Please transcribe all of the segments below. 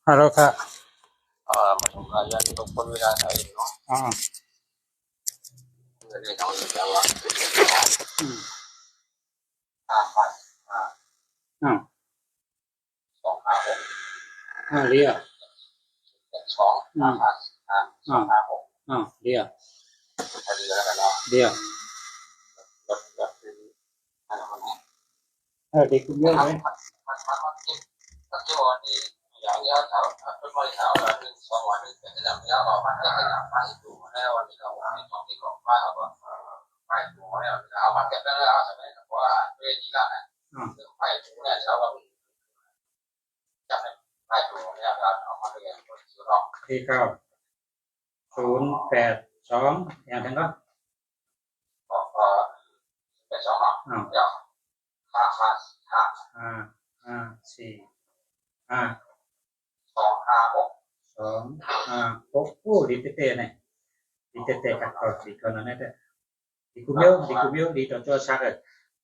ฮัลโหลครับมาทำงานยันตกคนเวลาไหนเนาะอ๋อเงินได้ทำอยู่แล้วว่าอืม5,000อ้าว256เรียก2 อืมอ้าว256เรียกพอดีแล้วกันเนาะเรียกรถเป็นอะไรคนนี้เด็กคุณเยอะไหมมันที่วันนี้อย่างเงี้ยแถวต้นไม้แถวละ1-2 วันนึงเป็นระดับเนี้ยเรามันจะขยับไปดูแล้ววันนี้เราที่ของที่ของป้าเราก็ไปดูแล้วเอามาเก็บได้แล้วใช่ไหมครับว่าด้วยดีละนะไปดูเนี่ยเราก็จะไปดูเนี่ยเราเอามาเรียนบนสุดหรอกที่9 0 8 2อย่างนั้นก็ก็เป็น2หรอกอ้าวเดี๋ยว5 ห้าห้าสี่ห้า2562 5 6โอ้ดีเตะเนี่ยดีเตะกับดีคนนั้นเนี่ยdi kumio di contoh syarat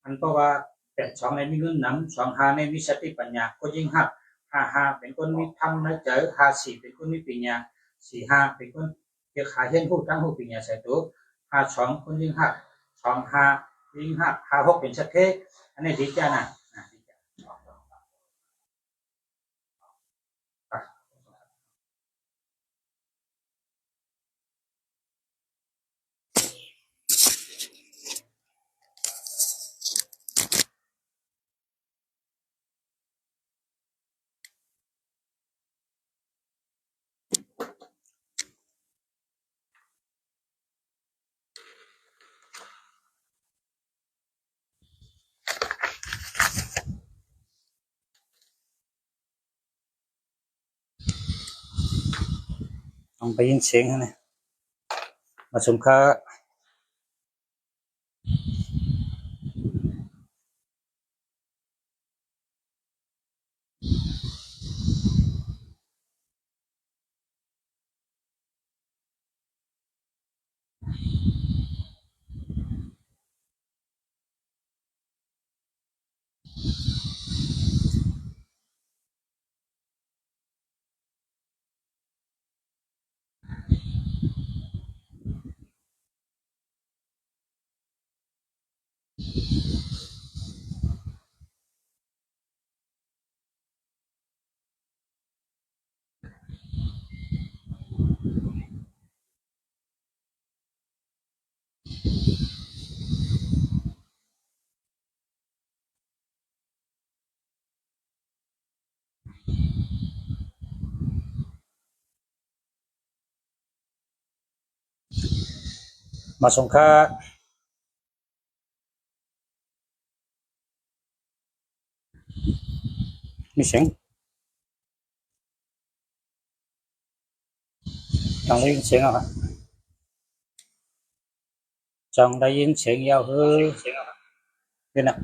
อันเพราะว่า82ในมีเงินนำ25ในมีสติปัญญาก็ยิ่งหัก55เป็นคนมีธรรมนะเจอ54เป็นคนมีปัญญา45เป็นคนเกี่ยวขาเห็นหูตั้งหูปัญญาใส่ตัว52คนยิ่งหัก25ยิ่งหัก56เป็นชัดเทอันนี้ดีจ้านะดีจ้าลองไปยินเสียงนะมาสมค่ามาสมค่ามีเสียงลองได้ยินเสียงอ่ะจังได้ยินเสียงยาวเฮ้ยเย็นนะ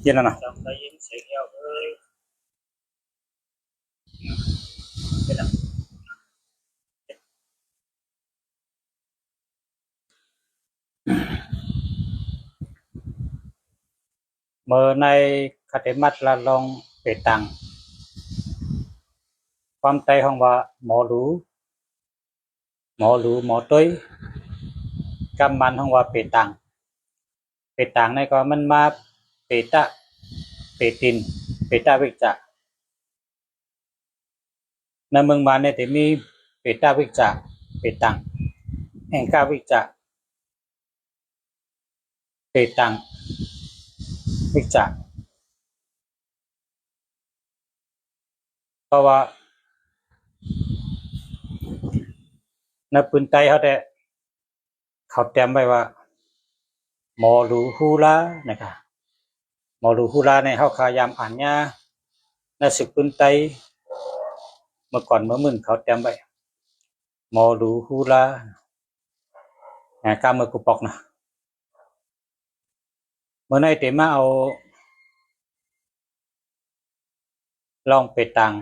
เย็นนะจังได้ยินเสียงยาวเฮ้ยเย็นนะเมื่อในคติมัตละลองเปตังความใจของว่าหมอรู้หมอตุ้ยกำมันของว่าเปตังในก็มันมาเปตะเปตินเปตะวิจะในเมืองมาเนี่ยจะมีเปตะวิจะเปตังแห่งกาวิจะเปตังวิจะเพราะว่าในปืนไตเขาแต่เขาเตรียมไว้ว่าหมอรู้ฮูลานะครับหมอรู้ฮูลาในเขาขายามอ่านเนี่ยในสึกปืนไตเมื่อก่อนเมื่อมึงเขาเตรียมไว้หมอรู้ฮูลาการเมื่อกุปอกนะเมื่อในเตมาเอาลองเปตัง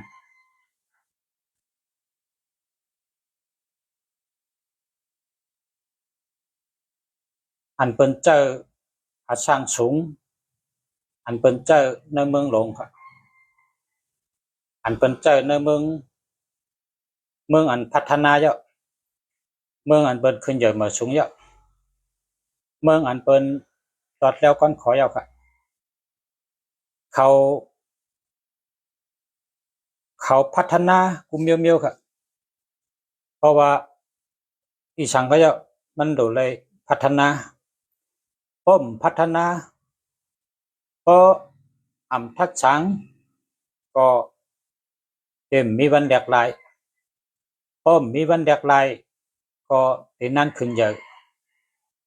อันเป็นเจ้าอาช่างสูงอันเป็นเจ้าในเมืองหลวงครับ อันเปิ้นเจอในเมืองอันพัฒนาเยอะเมืองอันเปิ้นขึ้นเยอะมาสูงเยอะเมืองอันเปิ้นตอดแล้วก้อนขอเยอะค่ะเขาพัฒนากุมเมียวๆค่ะเพราะว่าอีสังก็เยอะมันดูเลยพัฒนาป้อมพัฒนาก็อ่ำทัดสังก็เต็มมีวันแดกลายป้อมมีวันแดกลายก็ตีนั่นขึ้นเยอะ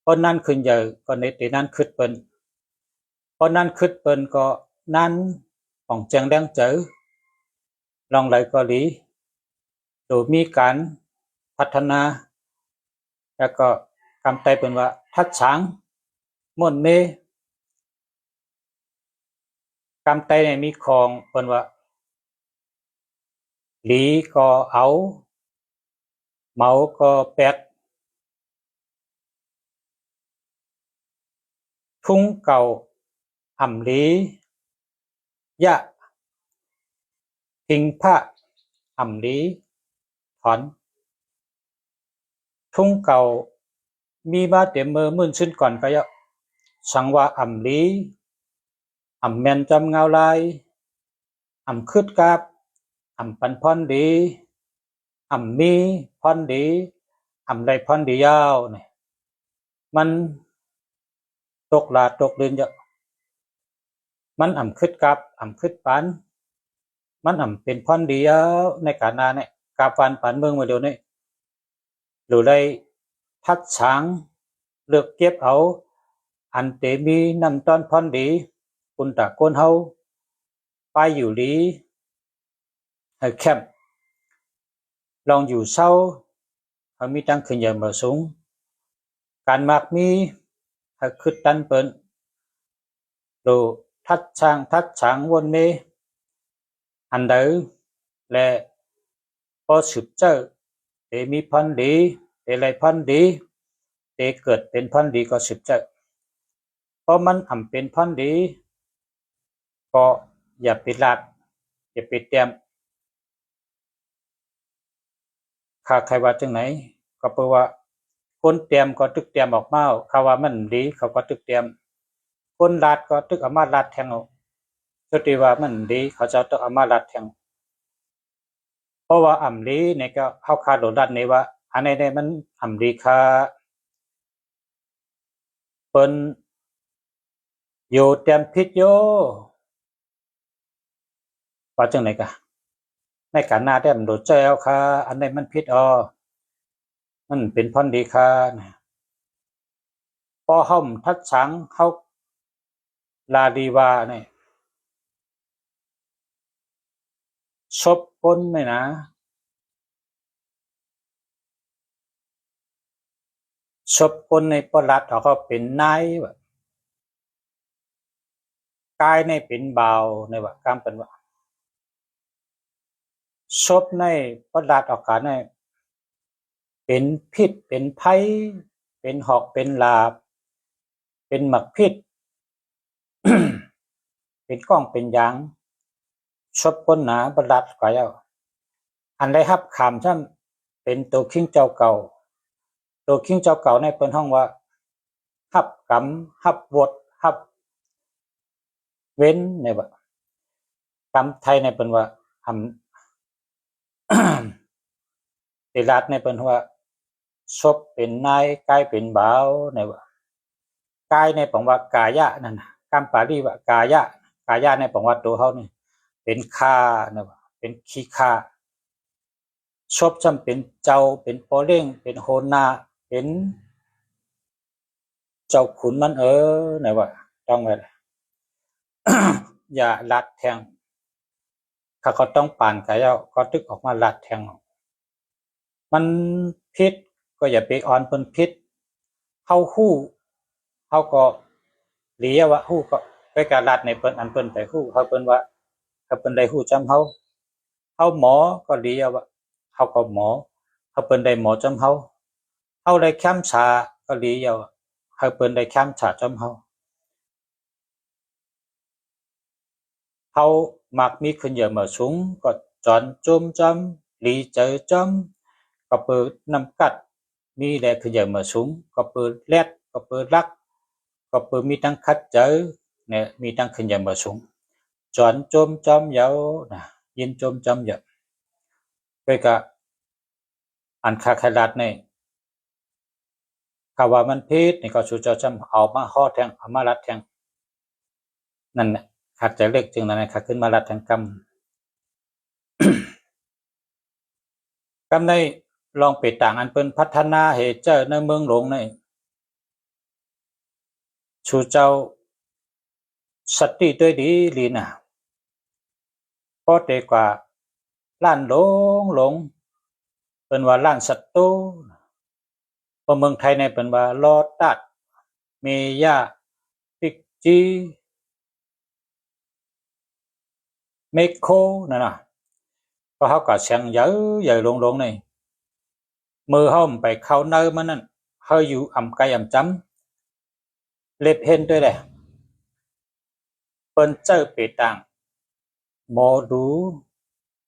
พอนั่นขึ้นเยอะก็ในตีนั่นขึ้นเปิ้นพอนั่นขึ้นเปิ้นก็นั่นของเจียงแดงเจอลองไหลเกาหลีโดยมีการพัฒนาแล้วก็คำไต้เป็นว่าทัดช้างม่วนเมคำไต้เนี่ยมีของเป็นว่าหลีก็เอาเหมาก็แปดทุ่งเก่าอ่ำหลียะพิงพระอ่ำหลีถอนทุ่งเก่ามีมาเต็มมือมื่นขึ้นก่อนก็เยอะสังว่าอ่ำหลีอ่ำแมนจำเงาลายอ่ำคืดกาบอ่ำปันพรดีอ่ำมีพรดีอ่ำไรพรดียาวเนี่ยมันตกลาตกเดินเยอะมันอ่ำคืดกาบอ่ำคืดปันมันอ่ำเป็นพรดียาวในการนาเนี่ยกาบฟันปันเมืองมาเดียวนี่หรือได้ทัดช้างเลือกเก็บเอาอันเตมีนำต้นพรดีคุณตะโกนเฮาไปอยู่ดีให้แคบลองอยู่เศร้าเขามีตั้งขึ้นอย่างมาสูงการมากมีให้ขึ้นตันเปิ้นดูทัดช้างวนเมอันเดอและพอสืบเจอเตมีพันดีเตไรพันดีเตเกิดเป็นพันดีก็สืบเจอเพราะมันอ่ำเป็นพันดีก็อย่าไปลาดอย่าไปเตรียมข้าใครว่าจังไหนก็เพราะว่าคนเตรียมก็ตึกเตรียมออกมาเขาว่ามันดีเขาก็ตึกเตรียมคนลาดก็ตึกเอามาลาดแทงเอาสติว่ามันดีเขาจะตึกเอามาลาดแทงเพราะว่าอ่ำดีเนี่ยก็เข้าคาโดนดันนี่ว่าอันไหนมันอ่ำดีค่ะเปิ้นอยู่เตรียมพิษโยว่าจังไหนกะในการหน้าได้มันโดดใจเอาค่ะอันไหนมันพิษมันเป็นพรดีค่ะพอเฮาทัดสังเฮาลาดีวาเนี่ยชบก้นไหมนะชบก้นในปรัดเขาก็เป็นนายแบบกายในเป็นเบาในว่ากามเป็นว่าชบในปรัดออกการในเป็นพิษเป็นไผ่เป็นหอกเป็นลาบเป็นหมักพิษ เป็นก้องเป็นยางชบก้นหนาปรัดก็เอาอันได้ฮับขามช่ำเป็นตัวคิงเจ้าเก่าตัวคิงเจ้าเก่าในเป็นห้องว่าฮับกำฮับวดฮับเว้นในว่ากำไทยในเป็นว่าทำติรัดในเป็นว่าชบเป็นนายกายเป็นบ่าวในว่ากายในของว่ากายะนั่นกำปาลีว่ากายะในของว่าตัวเขานี่เป็นข้านะว่าเป็นขี้ข้าชบจำเป็นเจ้าเป็นโปเร่งเป็นโหนาเป็นเจ้าขุนมันไหนว่าต้องไว้อย่าลัดแทงถ้าเขาต้องป่านกายะก็ตึกออกมาลัดแทงมันพิษก็อย่าไปอ่อนเพิ่นพิษเฮาฮู้เฮาก็เลียว่าฮู้ก็ไปการลัดในเพิ่นอันเพิ่นไปฮู้เฮาเพิ่นว่าถ้าเพิ่นได้ฮู้จำเฮาหมอก็เลียว่าเฮาก็หมอเฮาเพิ่นได้หมอจำเฮาได้แคมชาก็เลียว่าเฮาเพิ่นได้แคมชาจำเฮามักมีขึ้นเยอะมาสูงก็ จอนจมจอมหลีเจอจอมก็เปิดนำกัดมีแลคืออย่างมาสูงก็เปิดแลดก็เปิดรักก็เปิดมีทั้งคัดเจอเนี่ยมีทั้งขึ้นอย่างมาสูงจอนจมจอมยาวนะยินจมจอมยาวก็กะอันคาขลัดเนี่ยข่าวว่ามันพิษนี่ก็ชูเจ้าจำเอามาห่อแทงเอามารัดแทงนั่นแหละขาดใจเล็กจึงนั้นขาขึ้นมารัดแทงกำในลองเปิดต่างอันเป็นพัฒนาเหตุเจ้าในเมืองหลวงในชูเจ้าสติด้วยดีลีนะพอเตกว่าล้านหลงเป็นว่าล้านศัตรูพอเมืองไทยในเป็นว่าลอตัดเมยาปิกจีเมโคนั่นน่ะพอเขาก็เสียงเยอะหลงในมือเขาไปเข้าเนื้อมันนั่นเขาอยู่อ่ำไกลอ่ำจำเล็บเห็นด้วยเลยเปิ้นเจอเปิดต่างโมดู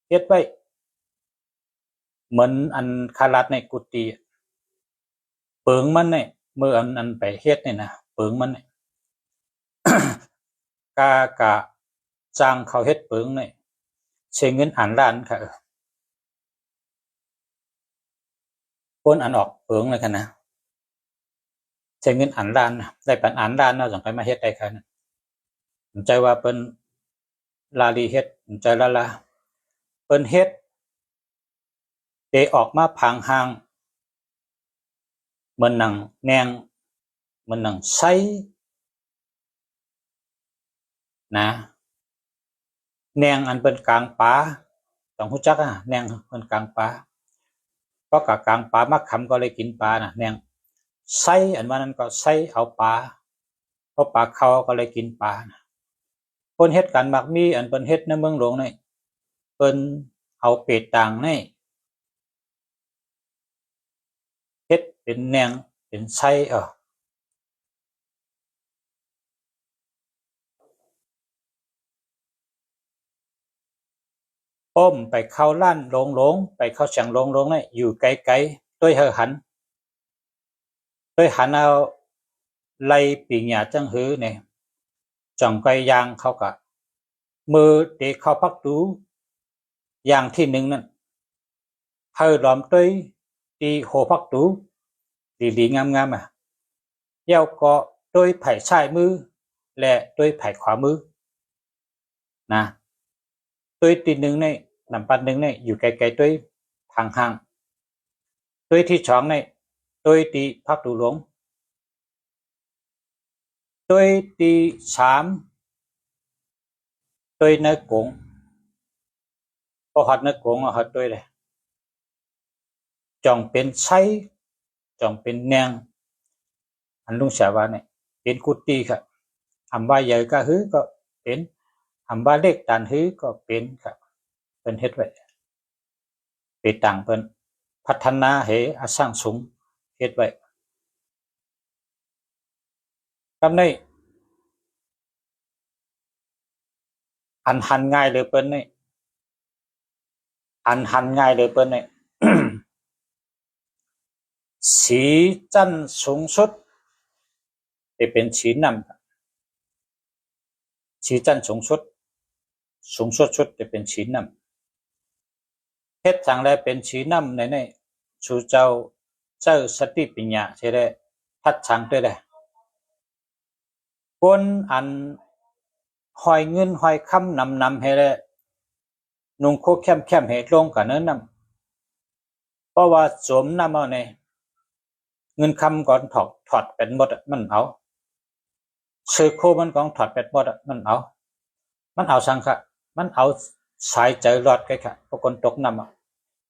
เฮ็ดไว้เหมือนอันคารัดในกุฏิเปิงมันเนี่ยเมื่ออันไปเฮ็ดเนี่ยนะเปิงมันเนี่ย กะจ้างเขาเฮ็ดเปิงเนี่ยใช้เงินอันล้านค่ะคนอันออกเปิงเลยกันนะใช้เงินอันล้านได้ปันอันล้านเนาะจังไปมาเฮ็ดได้ค่ะนะใจว่าเปิ้นลาลีเฮ็ดใจละเปิ้นเฮ็ดเตออกมาผางหางเหมือนหนังแนงเหมือนหนังไซนะแนงอันเป็นกลางป่าต้องรู้จักแนงเป็นกลางป่าก็กะกลางป่ามักคำก็เลยกินปลาน่ะแนงไซอันว่านั้นก็ไซเอาปลาเพราะปลาเขาก็เลยกินปลาคนเฮ็ดกันมักมีอันเป็นเฮ็ดในเมืองหลวงนี่เปิ้นเอาเป็ดต่างนี่เฮ็ดเป็นแนงเป็นไซป้มไปเข้าล้านหลงไปเข้าเสียงหลงนี่อยู่ไกลๆด้วยหันเอาไล่ปีหญ้าจังหือเนี่ยจ่องไกยางเขาก็มือเตะเข้าพักดูอย่างที่หนึ่งนั่นเฮาล้อมต้วยตีโหพักดูดีๆงามๆเย้าก็ด้วยไผ่ซ้ายมือและด้วยไผ่ขวามือนะด้วยตีหนึ่งในนำปันหนึ่งในอยู่ไกลๆด้วยห่างๆด้วยที่สองในด้วยตีพักดูหลวงด้วยตีสามด้วยเนื้อกงพอหัดเนื้อกงหัดด้วยเลยจ่องเป็นไซจ่องเป็นแนงอันลุงเสียว่าเนี่ยเป็นกุฏิครับอำว่าใหญ่ก็ฮือก็เป็นอำว่าเล็กตานฮือก็เป็นครับเป็นเฮ็ดไว้ไปต่างเป็นพัฒนาให้อสร้างสูงเฮ็ดไว้กำในอันหันง่ายเลยเปิ้นนี่อันหันง่ายเลยเปิ้นนี่สีจันทร์สูงสุดจะเป็นสีน้ำสีจันทร์สูงสุดชุดจะเป็นสีน้ำเฮ็ดจังไดเป็นสีน้ำในสู่เจ้าสติปัญญาใช่ได้ทัดชังด้วยได้คนอันหอยเงินหอยคำนำให้ได้นุ่งโคแคมให้ลงกันเนื้อนำเพราะว่าสวมน้ำเอาในเงินคำก่อนถอดเป็นหมดมันเอาซื้อโคมันก่อนถอดเป็นหมดมันเอาสังค่ะมันเอาสายใจรอดไกค่ะพวกคนตกน้ำ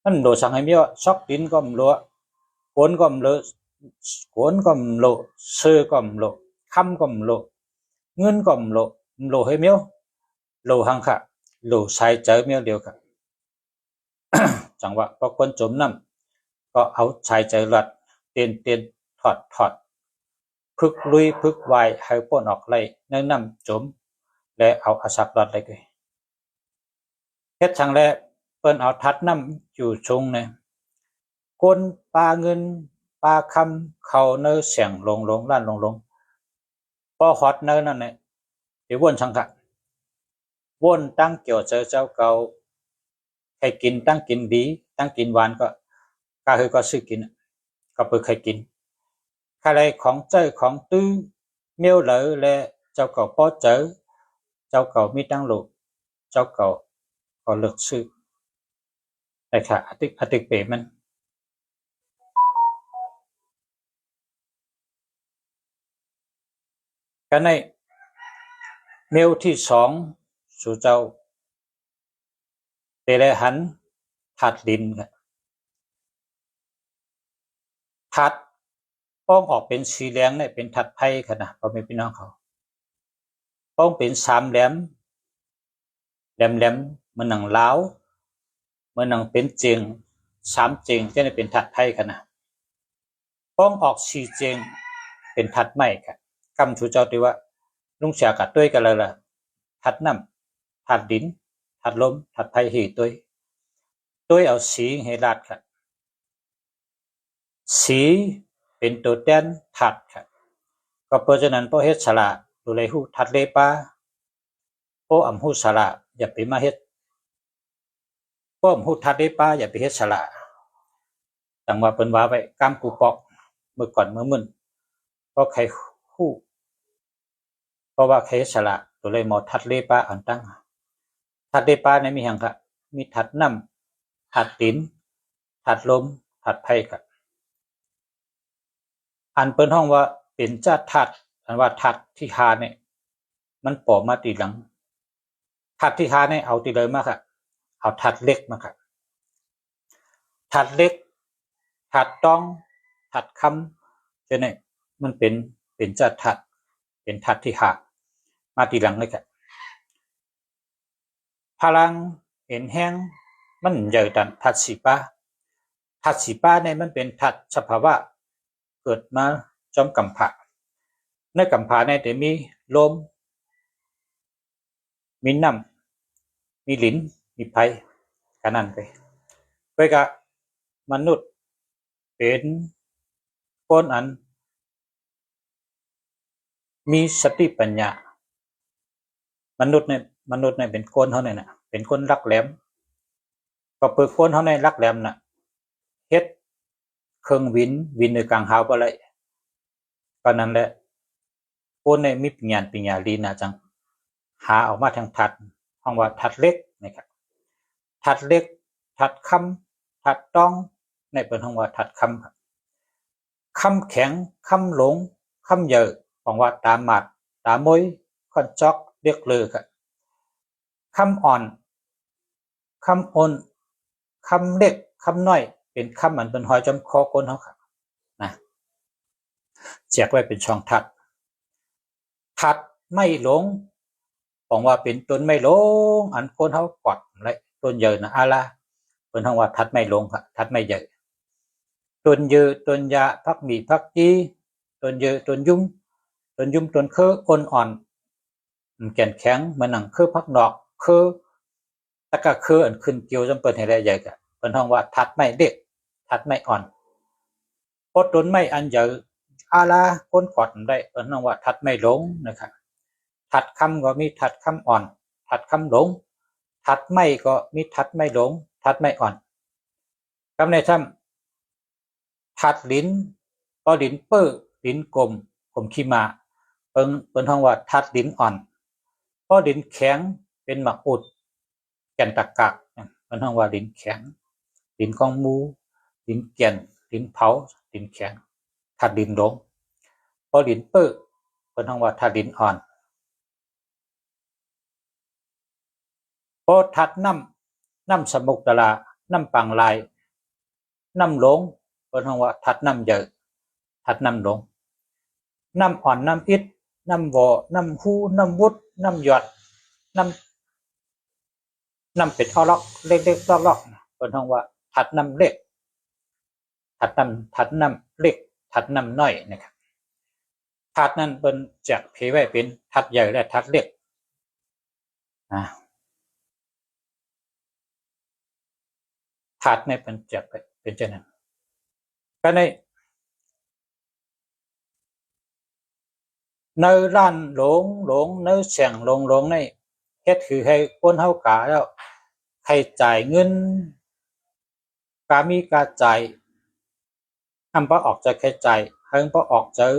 มันโดสังให้มีว่าซอกดินก็มลัวโกนก็มเลโกนก็มโลซื้อก็มโลคำก็มโลเงินก็มโลให้มีโลหังค่ะโลสายใจมีเดียวค่ะ จังว่าพอคนจมน้ำก็เอาสายใจรอดเตียนถอดพึกลุยพึกวายให้ป้นออกไล่ในน้ำจมและเอาอาศักรอดเลยเฮ็ดจังแล เปิ้นเอาทัดน้ำอยู่ชงเนี่ยก้นปลาเงินปลาคำเขาเนื้อเสียงลงล้านลงพอฮอตเนื้อนั่นเนี่ยเดี๋ยววนชังกะวนตั้งเกี่ยวเจ้าเก่าใครกินตั้งกินดีตั้งกินหวานก็ก็ซื้อกินก็เปิดใครกินใครของเจ้าของตื้อเมียวเหลอและเจ้าเก่าป้อเจอเจ้าเก่ามีตั้งหลุดเจ้าเก่าก็เลิกซื้อแต่ค่ะอติเปมันก็ในเมลที่สองสู่เจ้าเตเลหันถัดดินครับถัดป้องออกเป็นสีแดงเนี่ยเป็นถัดไพ่ค่ะนะพ่อแม่พี่น้องเขาป้องเป็นสามแหลมมันหนังล้าวมันหนังเป็นเจียงสามเจียงจะได้เป็นถัดไพ่ค่ะนะป้องออกสีเจียงเป็นถัดไม้ค่ะคำสู่เจ้าที่ว่าลุงเสียกัดด้วยกันเลยล่ะถัดน้ำถัดดินถัดลมถัดไพ่หีด้วยเอาสีให้ราดค่ะสีเป็นตัวแทนถัดค่ะก็เพราะฉะนั้นพอเฮ็ดสละดูแลหูถัดเลป้าพออำหูสละอย่าไปมาเฮ็ดพออำหูถัดเลป้าอย่าไปเฮ็ดสละตั้งว่าเปิ้นว่าไว้กำกูปอกเมื่อก่อนเมื่อมึนเพราะใครฮู้เพราะว่าใครสละตัวเลยหมอถัดเลป้าอันตั้งถัดเลป้าในมีหยังค่ะมีถัดน้ำถัดดินถัดลมถัดไผค่ะอันเปิ้นห้องว่าเป็นจ้าถัดอันว่าถัดที่หาเนี่ยมันปอมาตีหลังถัดที่หาเนี่ยเอาตีเลยมาค่ะเอาถัดเล็กมาค่ะถัดเล็กถัดต้องถัดคำจะเนี่ยมันเป็นจ้าถัดเป็นถัดที่หามาตีหลังเลยค่ะพลังเห็นแห้งมันใหญ่ดันถัดสีป้าเนี่ยมันเป็นถัดสภาวะเกิดมาจอมกำผาในกำผาเนี่ยจะมีลมมีน้ำมีหลินมีไฟกันนั่นไปกับมนุษย์เป็นคนอันมีสติปัญญามนุษย์เนี่ยเป็นคนเขาเนี่ยนะเป็นคนรักแหลมก็เปิดคนเขาในรักแหลมน่ะเฮ็ดเครื่องวินในกลางหาวบ่ไรก็นั่นแหละคนในมีปัญญาลีนะจังหาออกมาทางทัดห้องว่าทัดเล็กนะครับทัดเล็กทัดคำทัดต้องในเป็นห้องว่าทัดคำครับคำแข็งคำหลงคำเยอะของว่าตามหมัดตามมวยคอนจอกเรียกเลยครับคำอ่อนคำอ่อนคำเล็กคำน้อยเป็นคำเหมือนเป็นหอยจำคอคนเขาครับนะแจกไว้เป็นช่องทัดไม่หลงบอกว่าเป็นต้นไม่หลงอันคนเขากอดเลยต้นเยอะนะอาลาเป็นห้องว่าทัดไม่หลงครับทัดไม่เยอะต้นเยอะต้นยาพักมีพักจีต้นเยอะต้นยุ่มต้นเคออ่อนแก่นแข็งเหมือนหนังเคอพักดอกเคอตะกะเคออันขึ้นเกี่ยวจำเป็นให้ได้ใหญ่กันเป็นห้องว่าทัดไม่เด็กทัดไม่อ่อนพอต้นไม่อันเยอะอาลาคนกอดได้เป็นห้องว่าทัดไม่หลงนะครับทัดคำก็มีทัดคำอ่อนทัดคำหลงทัดไม่ก็มีทัดไม่หลงทัดไม่อ่อนคำในถ้ำทัดลิ้นก็ลิ้นเปื้อลิ้นกลมขี้มาเป็นห้องว่าทัดลิ้นอ่อนเพราะลิ้นแข็งเป็นหมักอุดแก่นตะกักเป็นห้องว่าลิ้นแข็งลิ้นกองมูลิ้นแก่นลิ้นเผาลิ้นแข็งทัดลิ้นหลงเพราะลิ้นเปื้อเป็นห้องว่าทัดลิ้นอ่อนพอทัดน้ำสมุกตะลาน้ำปังลายน้ำหลงเป็นห้องว่าทัดน้ำเยอะทัดน้ำหลงน้ำอ่อนน้ำอิดน้ำวอน้ำหูน้ำวุดน้ำหยอดน้ำเป็ดเอาล็อกเล็กๆล็อกเป็นห้องว่าทัดน้ำเล็กทัดน้ำเล็กทัดน้ำน้อยนะครับทัดนั้นเป็นจากเพไว้เป็นทัดใหญ่และทัดเล็ก ธาตุในเป็นจะเป็นเช่นนั้นก็ในร้านหลงในเสียงหลงในเฮ็ดคือให้คนเฮากะแล้วให้จ่ายเงินกามีกาจ่ายอำบ่ออกจะแค่จ่ายเฮิงบ่ออกเจอ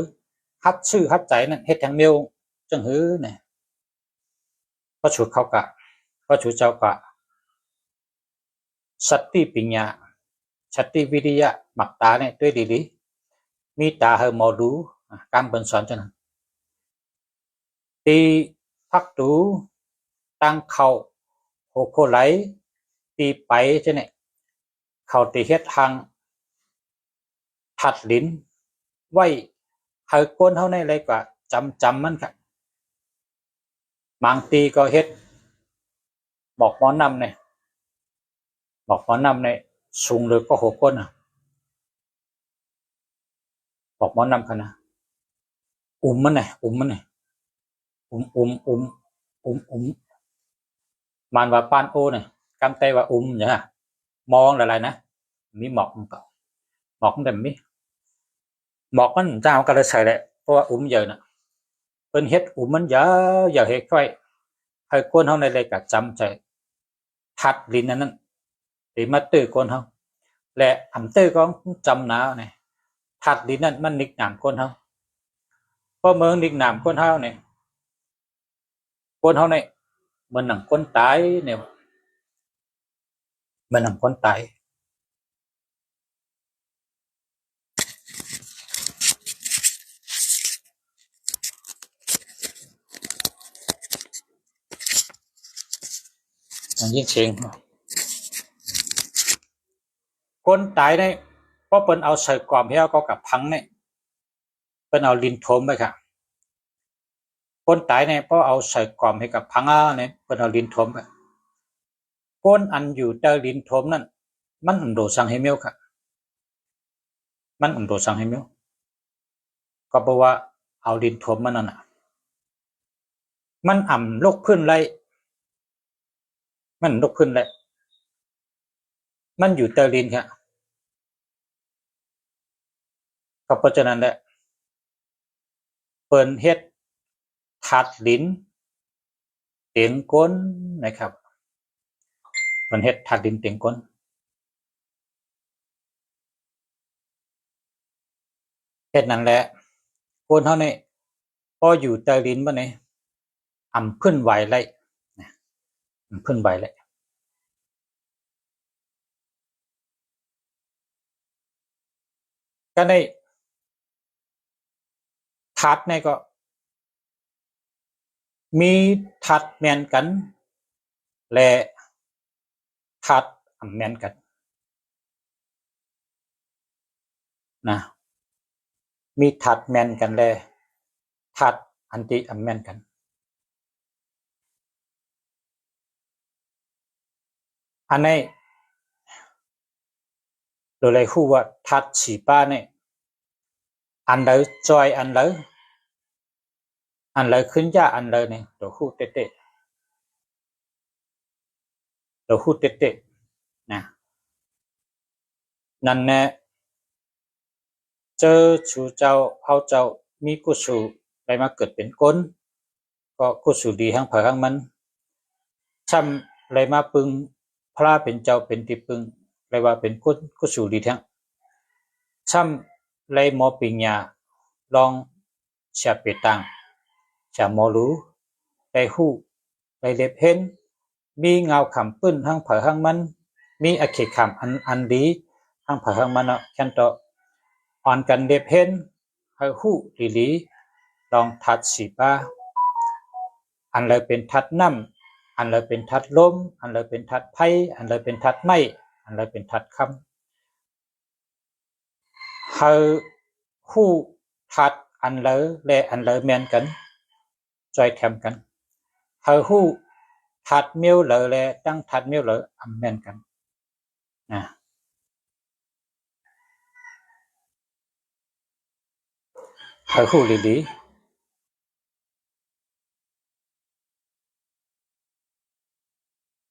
ฮัดชื่อฮัดใจนั่นเฮ็ดทางเมียวจังหือเนี่ยก็ฉุดเขากะก็ฉุดเจ้ากะสติปัญญาสติวิริยะหมักตาเนี่ยด้วยดีๆมีตาเฮอหมอรู้การเป็นสอนจังนั้นตีพักตูตั้งเขาโหโคไหลตีไปจังเนี่ยเขาตีเฮ็ดทางถัดลิ้นไว้เฮาก้นเฮาในอะไรกว่าจำมันครับบางตีก็เฮ็ดบอกหมอนำเนี่ยบอกหมอนำเนี่ยสูงเลยก็หกก้นบอกหมอนำกันนะมันเนี่ยมันเนี่ยมันว่าปานโอเนี่ยกำเตว่าอย่างน่ะมองอะไรนะมีหมอกมันก็หมอกมันแบบนี้หมอกมันเจ้าก็เลยใส่แหละเพราะว่าเยอะน่ะเป็นเฮ็ดมันเยอะเฮ็ดค่อยให้ก้นเฮาในเลยก็จำใจทัดลิ้นนั้นตีมาตื้อก้นเฮาและอำตื้อก็จำหนาวเนี่ยทัดลิ้นนั้นมันนิกหนามก้นเฮาเพราะเมืองนิกหนามก้นเฮาเนี่ยก้นเฮาเนี่ยมันหนังก้นตายเนี่ยมันหนังก้นตายอย่างยิ่งเชิงก้นตายเนี่ยเพราะเปิ้นเอาใส่กล่อมให้ก็กับพังเนี่ยเปิ้นเอาลิ้นโถมไปค่ะก้นตายเนี่ยเพราะเอาใส่กล่อมให้กับพังเนี่ยเปิ้นเอาลิ้นโถมไปก้นอันอยู่แต่ลิ้นโถมนั่นมันโดสังให้เมียวค่ะมันโดสังให้เมียวก็เพราะว่าเอาลิ้นโถมมันนั่นน่ะมันลกขึ้นไรมันลกขึ้นไรมันอยู่แต่ลิ้นค่ะก็เพราะฉะนั้นแหละเปิ้นเฮ็ดทัดลิ้นเตียงก้นนะครับเปิ้นเฮ็ดทัดลิ้นเตียงก้นเฮ็ดนั่นแหละคนเฮานี่พออยู่แต่ลิ้นบ่นี่พึ่นไหวไรพึ่นไหวไรก็ได้ทัดนี่ก็มีทัดแม่นกันและทัดแม่นกันนะมีทัดแม่นกันและทัดอันติแม่นกันอันนี้โดยเลยฮู้ว่าทัดฉีป้านี่อันใดจอยอันใดขึ้นยาอันใดนี่โดฮู้เต๊ะๆโดฮู้เต๊ะๆนะนั่นแน่เจอชูเจ้าเฮาเจ้ามีกุศลได้มาเกิดเป็นคนก็กุศลดีทั้งเผอทั้งมันช่ำเลยมาปึงพระเป็นเจ้าเป็นที่ปึงเลยว่าเป็นกุศลดีทั้งช่ำเลยหมอปิญญาลองเสียเปตังเสียหมอรู้ได้ฮู้ได้เล็บเห็นมีเงาขำปื้นทั้งเผอทั้งมันมีอเขตขำอันดีทั้งเผอทั้งมันแค่นต่ออ่อนกันเล็บเห็นให้ฮู้ดีลองทัดสีป้าอันเลยเป็นทัดน้ำอันเลยเป็นทัดลมอันเลยเป็นทัดไผ่อันเลยเป็นทัดไม้อันเลยเป็นทัดคำให้ฮู้ทัดอันเลยและอันเลยแมนกันจอยแถมกันให้ฮู้ทัดเมียวเลยและตั้งทัดเมียวเลยแมนกันนะให้ฮู้ดีๆ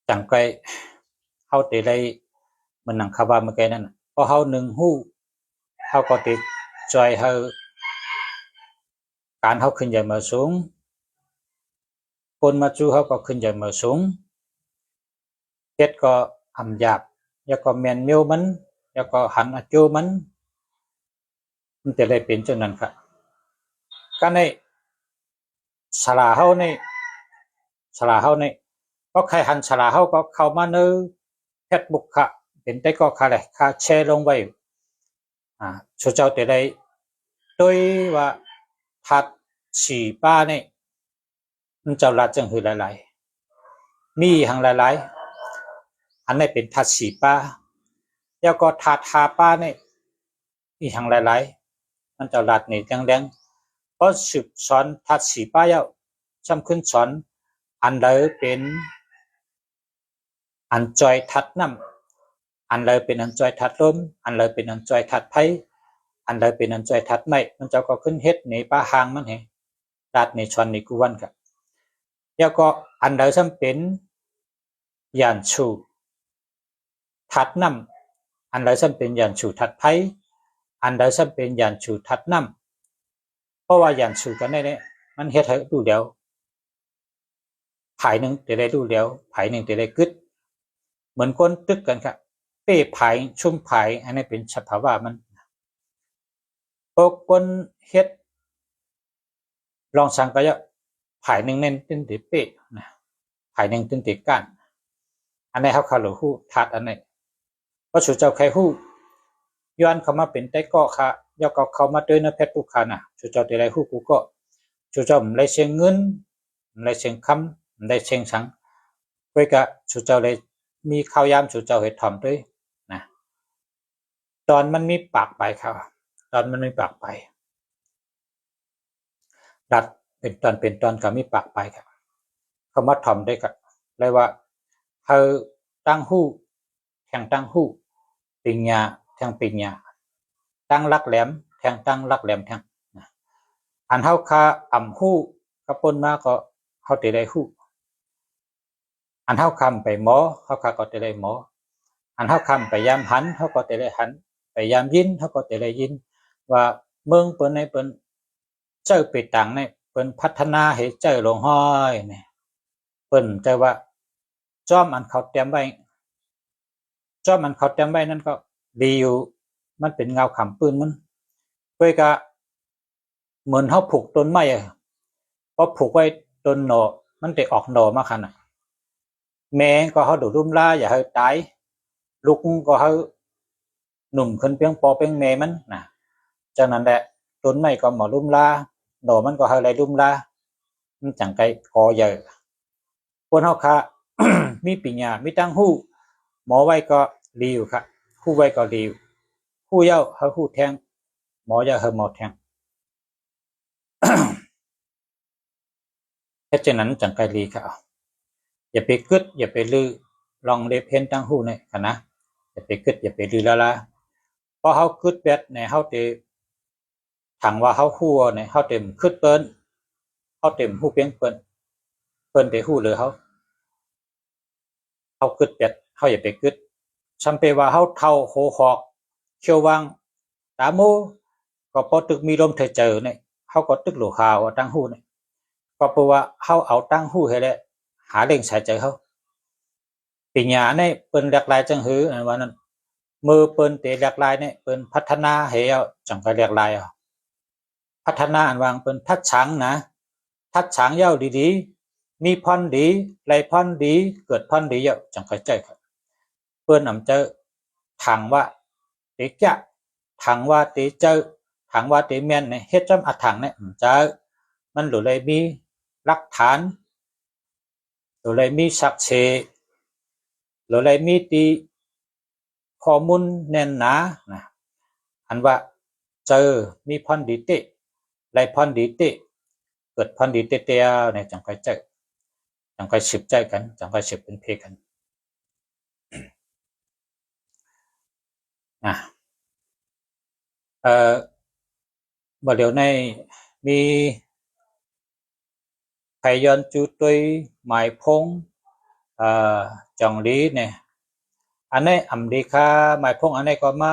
จังไกเฮาได้ มันนังคาว่าเมื่อกี้นั่นพอเฮาหนึ่งหู้เฮาก็ติดจอยเฮาการเฮาขึ้นใหญ่มาสูงคนมาจูเฮาก็ขึ้นใหญ่มาสูงเฮ็ดก็อำหยาบแล้วก็แม่นเมียวมันแล้วก็หันอจูมันจะได้เป็นจังนั้นครับก็ในสลาเฮานี่ก็ใครหันสลาเฮาก็เข้ามาในเฟซบุ๊กค่ะเป็นได้ก็ค่ะเลยค่ะแชร์ลงไว้ชูเจ้าจะได้ด้วยว่าทัดสีป้านี่มันเจ้าลัดจังหือหลายๆมีหังหลายๆอันนี้เป็นทัดสีป้าแล้วก็ทัดหาป้านี่มีหังหลายๆมันเจ้าลัดนี่จังแดงเพราะสืบสอนทัดสีป้าเย้าซ้ำขึ้นสอนอันเลยเป็นอันจอยทัดน้ำอันเลยเป็นอันจอยทัดลมอันเลยเป็นอันจอยทัดไผ่อันเลยเป็นอันจอยทัดไม้มันเจ้าก็ขึ้นเฮ็ดในป้าหางมันเหดัดในชอนในกุวันครับแล้วก็อันเลยซ้ำเป็นยานชูทัดน้ำอันเลยซ้ำเป็นยานชูทัดไผ่อันเลยซ้ำเป็นยานชูทัดน้ำเพราะว่ายานชูกันเนี่ยมันเฮ็ดให้ดูเดียวภายหนึ่งจะได้ดูเดียวภายหนึ่งจะได้กึดเหมือนคนตึกกันครับเป้ภายชุ่มภายอันนี้เป็นสภาวะมันพวกคนเฮ็ดลองสั่งก็เยอะภายหนึ่งเน้นตึ้งติเป้นะภายหนึ่งตึ้งติก้านอันนี้เขาขาหลูหู้ทัดอันนี้เพราะสุเจ้าใครหู้ย้อนเข้ามาเป็นใต้ก็ค่ะยกเข้ามาด้วยนะเพชรผู้ขาน่ะสุเจ้าได้หู้กูก็สุเจ้าไม่ได้เชียงเงินไม่ได้เชียงคำไม่ได้เชียงสังเพื่อกะสุเจ้าเลยมีข้าวยามสุเจ้าเห็ดถ่อมด้วยนะตอนมันมีปากไปครับตอนมันมีปากไปดัดเป็นตอนก็มีปากไปครับเขามาถ่อมได้กับเลยว่าเธอตั้งหู้แทงตั้งหู้ปิญญาแทงปิญญาตั้งลักแหลมแทงตั้งลักแหลมแทงอันเฮาคาอ่ำหู้กระปนมาก็เฮาได้หู้อันเฮาคำไปหมอเฮาคาก็ได้หมออันเฮาคำไปยามหันเฮาก็ได้หันไปยามยินเฮาก็ได้ยินว่าเมืองเปิ้นในเปิ้นเจ้าไปต่างในเปิ้นพัฒนาให้เจ้าลงห้อยนี่เปิ้นแต่ว่าจอมอันเขาเตรียมไว้จอมอันเขาเตรียมไว้นั่นก็ดีอยู่มันเป็นเงาขำปืนมันเพื่อก็เหมือนเฮาผูกต้นไม้พอผูกไว้ต้นหน่อมันได้ออกหน่อมาคั่นน่ะแม่ก็เฮาดูรุมลาอย่าให้ตายลูกก็เฮาหนุ่มขึ้นเพียงปอเพียงแม่มันน่ะจากนั้นแหละต้นไม้ก็หมอรุมลาหน่อมันก็เฮาได้รุมลามันจังไกกอใหญ่คนเฮาค่ะ มีปัญญามีตั้งหู้หมอไว้ก็ดีอยู่ค่ะฮู้ไว้ก็ดีฮู้เย้าเฮาฮู้แทงหมอเย้าเฮาหมอแทง เพราะฉะนั้นจังไกลีค่ะอย่าไปกึดอย่าไปลือลองเล็บเห็นตั้งหูเนี่ยค่ะนะอย่าไปกึดอย่าไปลือละเพราะเฮากึดแบบในเฮาเตถังว่าเฮาฮู้เนี่ยเฮาเต็มกึดเปิ้นเฮาเต็มฮู้เพียงเปิ้นได้ฮู้เลยเฮากึดแบบเฮาอย่าไปกึดซำเปว่าเฮาเฒ่าโหหอกเขียววังตาโมก็พอตึกมีลมเธอเจอเนี่ยเฮาก็ตึกโลหาวตั้งหูเนี่ยก็เพราะว่าเฮาเอาตั้งหูให้แล้วหาเร่งใส่ใจเฮาปัญญาเนี่ยเปิ้นหลากหลายจังหืออันว่านั้นมือเปิ้นเตหลากหลายเนี่ยเปิ้นพัฒนาให้เอาจังก็หลากหลายพัฒนาอันวางเปิ้นทัดฉางนะทัดฉางเย้าดีๆมีพรดีไหลพรดีเกิดพรดีเย้าจังก็ใจครับเปิ้นอำเจอถังว่าเตกะถังว่าเตเจอถังว่าเตแม่นเนี่ยเฮ็ดจำอัดถังเนี่ยเจอมันหลุเลยมีหลักฐานหลุเลยมีสักเชหลุเลยมีตีข้อมูลแน่นหนานะอันว่าเจอมีพรดีเตไหลพรดีเตเกิดพรดีเตเตียเนี่ยจังก็ใจจังก็สืบใจกันจังก็สืบเป็นเพกันบ่เดี๋ยวในมีไผยอนจูตุยหมายพงจองลีเนี่ย อันนี้อำดีค่าหมายพงอันนี้ก็มา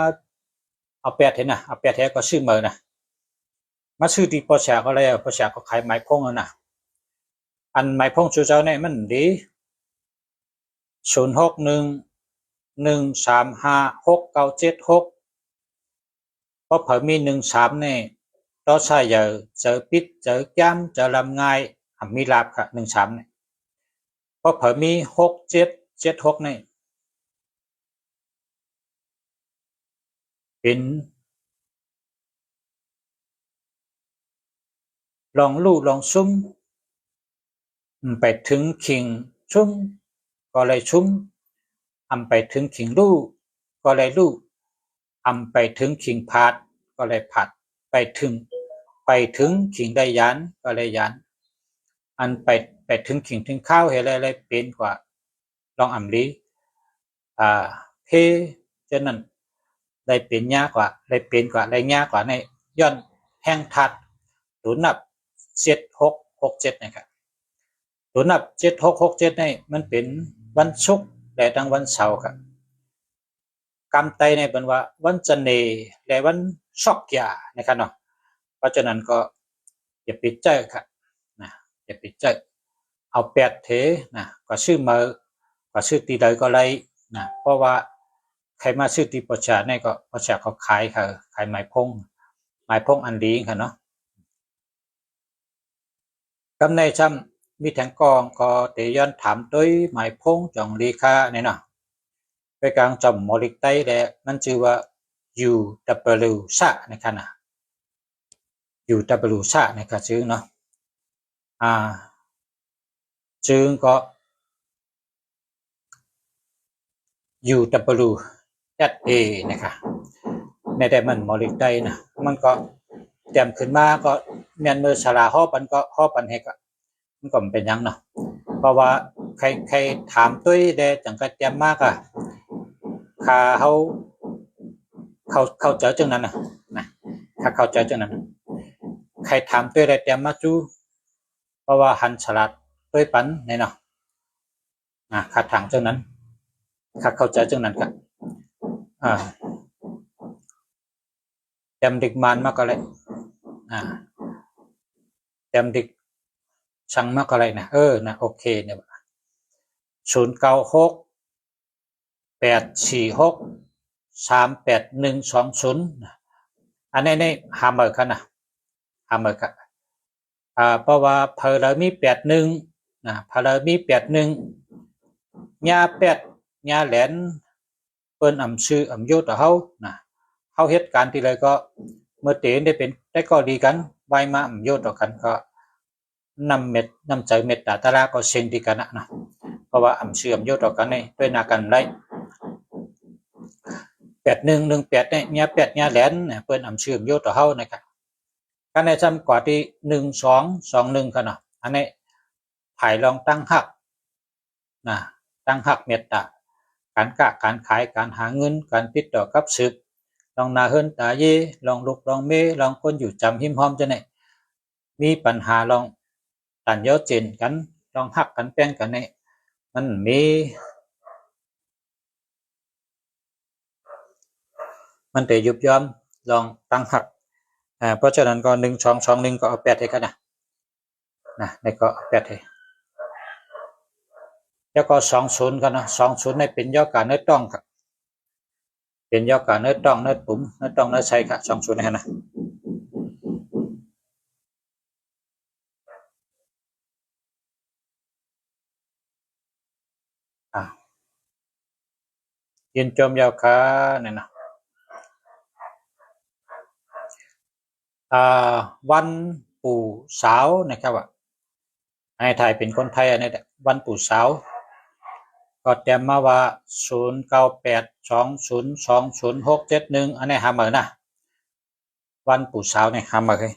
เอาแปดเห็นนะเอาแปดแท้ก็ซื้อมานะมาซื้อที่ปอชาก็เลยปอชาก็ขายหมายพงนะอันหมายพงชูเจ้าเนี่ยมันดี0611356976เพราะเผอมี13เนี่ยต่อใช้เจอปิดเจอแก้มเจอลำง่ายมีลาบค่ะ13เนี่ยเพราะเผอมี6776เนี่ยเป็นลองลู่ลองซุ้มไปถึงขิงชุ่มก็เลยชุ่มไปถึงขิงลู่ก็เลยลู่ไปถึงขิงผาดก็เลยผัดไปถึงขิงได้ยานก็เลยยานอันไปถึงขิงถึงข้าวเห็นอะไรเป็นกว่าลองลีเพฉะนั้นได้เป็นยากกว่าได้เป็นกว่าได้ยากกว่าในย้อนแห้งทัดหรือนับ7667นะครับหรือนับ7667นี่มันเป็นวันศุกร์และทั้งวันเสาร์ครับกำไตในเป็นว่าวันจันทร์และวันศุกร์ยานะครับเนาะเพราะฉะนั้นก็อย่าปิดใจครับนะอย่าปิดใจเอาแปดเทนะก็ชื่อมาก็ชื่อตีใดก็ไรนะเพราะว่าใครมาชื่อตีประชาเนี่ยก็ประชาเขาขายค่ะขายไม้พงอันดีค่ะเนาะกำในซ้ำมีแทงกองก็เตย้อนถามด้วยไม้พงจ่องลีค่าเนี่ยเนาะไปกลางจอมมอลิกไตแหละมันชื่อว่า UW ซะนะครับนะ UW ซะนะครับชื่อเนาะชื่อก็ UW ZA นะครับในแต่มันมอลิกไตนะมันก็เตรียมขึ้นมาก็เมียนมือสลาห่อปันก็ห่อปันเฮกมันก็เป็นยังเนาะเพราะว่าใครถามตุ้ยเดจังก็เตรียมมากอ่ะค่าเขาเจอจังนั้นนะถ้าเขาเจอจังนั้นใครถามตุ้ยได้เตรียมมาจูเพราะว่าหันฉลาดตุ้ยปันในเนาะขาดทางจังนั้นข้าเข้าใจจังนั้นครับเตรียมดิกมันมากอะไรเตรียมดิกช่างมากอะไรนะนะโอเคเนี่ย096846382120อันนี้ในหาเมอร์กันนะหาเมอร์กันเพราะว่าเพลมี81นะเพลมี81ญา8ญาแหลนเปิ้นชื่อโยต่อเฮานะเฮาเฮ็ดการที่เลยก็เมื่อเตนได้เป็นได้ก็ดีกันไว้มาโยต่อกันก็นำใจเมตตาตาลาก็เช่นดีกันนะเพราะว่าเชื่อมโยต่อกันในด้วยนากันได้8118เนี่ยญา8ญาแหลนเปิ้นเชื่อมโยต่อเฮานะครับกันในซ้ำกว่าที่1221กันเนาะอันนี้ภายลองตั้งหักนะตั้งหักเมตตาการกะการขายการหาเงินการติดต่อกับสืบลองนาเฮินตาเยลองลุกลองเมลองคนอยู่จำหิมหอมจะไหนมีปัญหาลองตันเยอะเจนกันลองหักกันแป้งกันเนี่ยมันมีมันแต่ยุบย้อมลองตั้งหักเพราะฉะนั้นก็1221ก็เอา8ให้กันนะในก็เอา8ให้แล้วก็20กันนะ20ในเป็นย่อการเนื้อต้องครับเป็นย่อการเนื้อต้องเนื้อปุ๋มเนื้อต้องเนื้อใช้ครับ20นะยินจมยาวขาเนี่ยนะวันปู่สาวนะครับในไทยเป็นคนไทยอันนี้วันปู่สาวก็เตรียมมาว่า0982020671อันนี้หามานะวันปู่สาวเนี่ยหามาเลย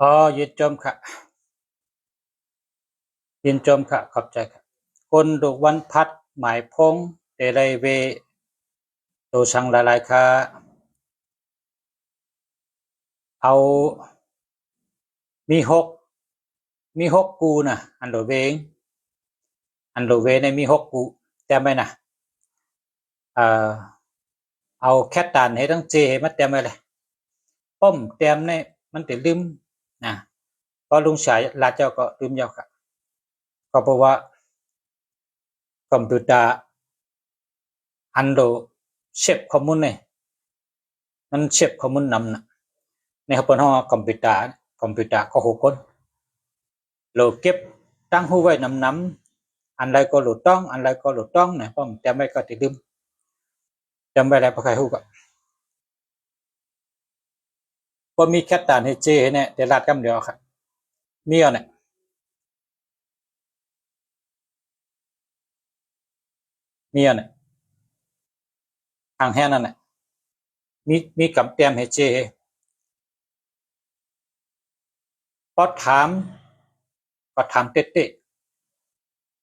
อ๋อยินจมค่ะยินจมค่ะขอบใจค่ะคนดุวันพัดหมายพงเตไรเวโตชังหลายๆค่ะเอามีหกมีหกกูนะอันโดเวงอันโดเวในมีหกกูแต่ไม่นะเอ่อเอาแค่ตันให้ทั้งเจมาเต็มไปเลยป้อมเต็มเนี่ยมันติดลืมนะก็ลุงชายลาเจ้าก็ลืมยาวค่ะก็เพราะว่าคอมพิวเตอร์อันโดเชฟข้อมูลเนี่ยมันเชฟข้อมูลนำนะในเขาเป็นห้องคอมพิวเตอร์ก็หกคนเราเก็บตั้งหูไว้นำอันใดก็หลุดต้องอันใดก็หลุดต้องเนี่ยป้อมเต็มไปก็ติดลืมจำไปแล้วพอใครหูก็มีแค่ตันให้เจเนี่ยเดี๋ยวลาดกำเดียวครับมีอ่ะเนี่ยมีอ่ะเนี่ยทางแห่นั่นเนี่ยมีกับเตรียมให้เจพอถามก็ถามเต๊ะ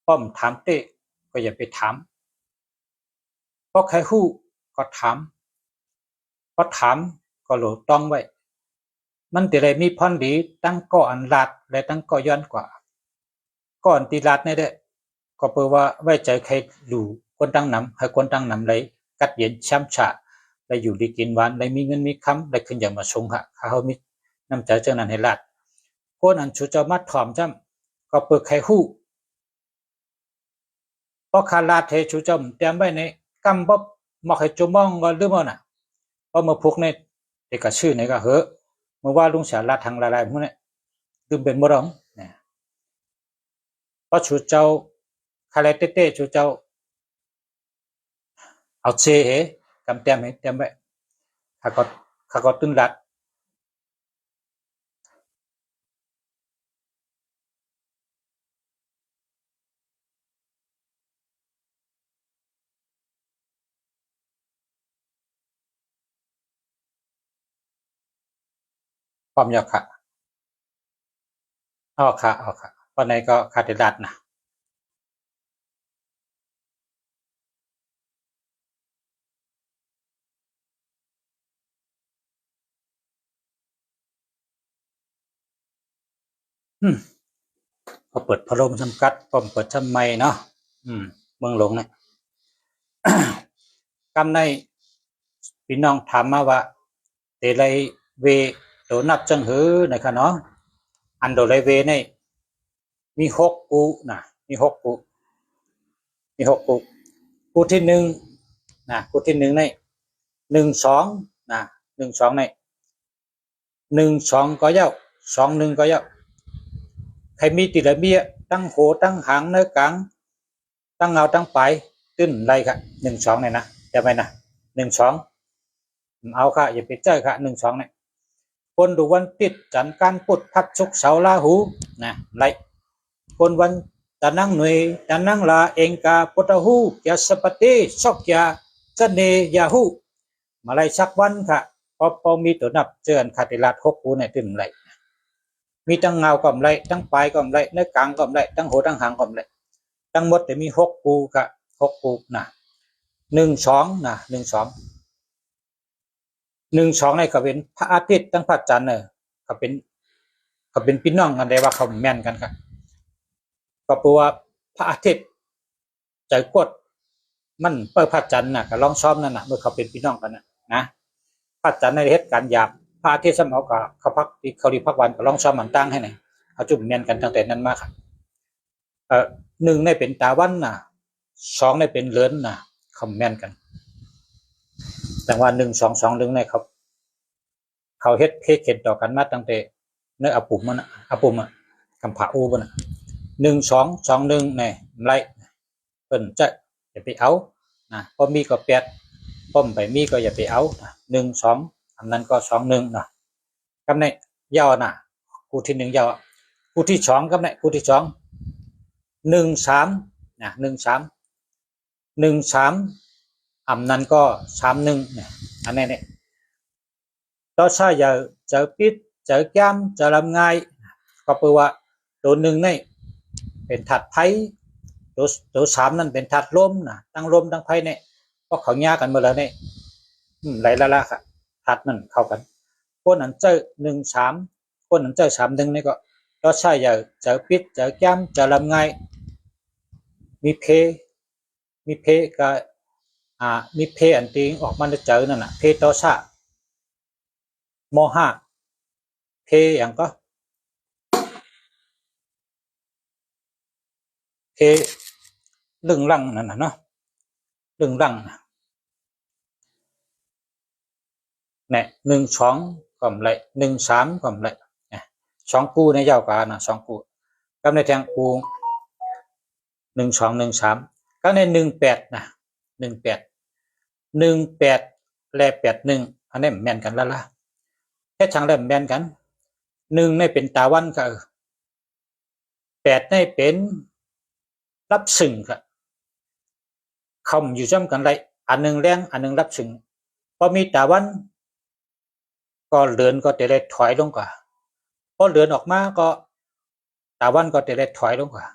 ป้อมถามเต๊ะก็อย่าไปถามเพราะใครหู้ก็ถามพอถามก็โหลดต้องไว้มันจะได้มีพรดีตั้งก่ออันลาดและตั้งก่อย้อนกว่าก่อนตีลาดนี่แหละก็เพื่อว่าไว้ใจใครดูคนตั้งนำให้คนตั้งนำเลยกัดเย็นช้ำฉะได้อยู่ดีกินหวานได้มีเงินมีคำได้ขึ้นอย่างมาชงฮะเขามีน้ำใจเจ้านั้นให้ลาดคนอันชูเจ้ามาถ่อมจ้ำก็เปิดใครหู้เพราะคาลาเทชูเจ้าเตรียมไว้ในกำบ๊อบมาให้จุมองก็ลืมเอาน่ะเพราะมาพวกในเด็กก็ชื่อในก็เหอะเมื่อว่าลุงเสียลาทางหลายๆพวกนี้ลืมเป็นมรองเนี่ยเพราะชูเจ้าคาเลเต้ชูเจ้าเอาเชเหกำเตรียมให้เตรียมไว้ข้าก็ตึงรัดความยาวค่ะเอาค่ะเพราะในก็คาเดรัดนะพอเปิดพัดลมจำกัดพอเปิดทำไมเนาะเมืองหลงเนี่ยกำในพี่น้องถามมาว่าเตไลเวโดนับจังหือนะคะเนาะอันโดไลเวในมีหกกูนะมีหกกูกูที่หนึ่งนะกูที่หนึ่งใน12นะ12ใน12ก็เย้า21ก็เย้าใครมีติละเมียตั้งโหตั้งหางเนื้อกลางตั้งเงาตั้งไปตื้นไรค่ะ12เนี่ยนะจะไปนะ12เอาค่ะอย่าไปเจ้าค่ะ12เนี่ยคนดูวันติดจันการปุดพัดชุกเสาลาหูนะไรคนวันตะนังหน่วยตะนังลาเองกาปุตหูยาสปติชอกยาเสเนยาหูมาไล่ชักวันค่ะพอมีตัวนับเจอคาติลาด6กูเนี่ยตื้นไรมีตั้งเงาก็ไรตั้งปลายก็ไรเนื้อกลางก็ไรตั้งโหตั้งหางก็ไรทั้งหมดแต่มี6กูค่ะ6กูนะ12นะ12ในก็เป็นพระอาทิตย์ตั้งพระจันทร์เนี่ยก็เป็นพี่น้องกันได้ว่าเขาแม่นกันครับก็เพราะว่าพระอาทิตย์ใจกดมันเปิดพระจันทร์น่ะก็ลองซ้อมนั่นน่ะเมื่อเขาเป็นพี่น้องกันนะพระจันทร์ในเหตุการณ์หยาบพระอาทิตย์สมเอากับเขาพักเขาดีพักวันก็ลองซ้อมมันตั้งให้ไหนเขาจุ่มแม่นกันตั้งแต่นั้นมาครับ1ในเป็นตาวันน่ะ2ในเป็นเลือนน่ะเขาแม่นกันแต่ว่า1 2 2 1ในเขาเฮ็ดเข็ดต่อกันมาตั้งแต่เนื้ออปุ่มมันอปุ่มคำผาอูมัน12 21เนี่ยไรเพิ่นจะอย่าไปเอานะพอมีก็8ป้อมไปมีก็อย่าไปเอา12อันนั้นก็21นะกำในยาวน่ะกูที่1ยาวกูที่2กำในกูที่2 13นะ13อันนั้นก็31เนี่ยอันนี้เนี่ยต่อชาอย่าจะปิด เจอแก้มเจอลำไงก็แปลว่าตัวหนึ่งนี่เป็นธาตุไฟตัวสามนั่นเป็นธาตุลมนะตั้งลมตั้งไฟเนี่ยก็เขาแยกกันหมดแล้วเนี่ยไหลละค่ะธาตุนั่นเข้ากันคนนั้นเจอ1 3คนนั้นเจอ3 1นี่ก็ใช่อย่าเจอปิดเจอแก้มเจอลำไงมีเพก็มีเพอันตีออกมาจะเจอนั่นน่ะเพต่อชาโมหะเพอย่างก็เพลึงลังนั่นน่ะเนาะลึงลังเนี่ย1 2ก็ไม่1 3ก็ไม่2กูในยาวกว่านะ2กูกับในแทงกู1 2 1 3ก็ใน18นะ18และ81อันนี้แม่นกันแล้วล่ะแค่ช่างแล้วแม่นกัน1ในเป็นตาวันก็8ในเป็นรับซึ่งก็คำอยู่จ้ำกันไรอันหนึ่งแรงอันหนึ่งรับซึ่งพอมีตาวันก็เลือนก็จะได้ถอยลงกว่าพอเลือนออกมาก็ตาวันก็จะได้ถอยลงกว่า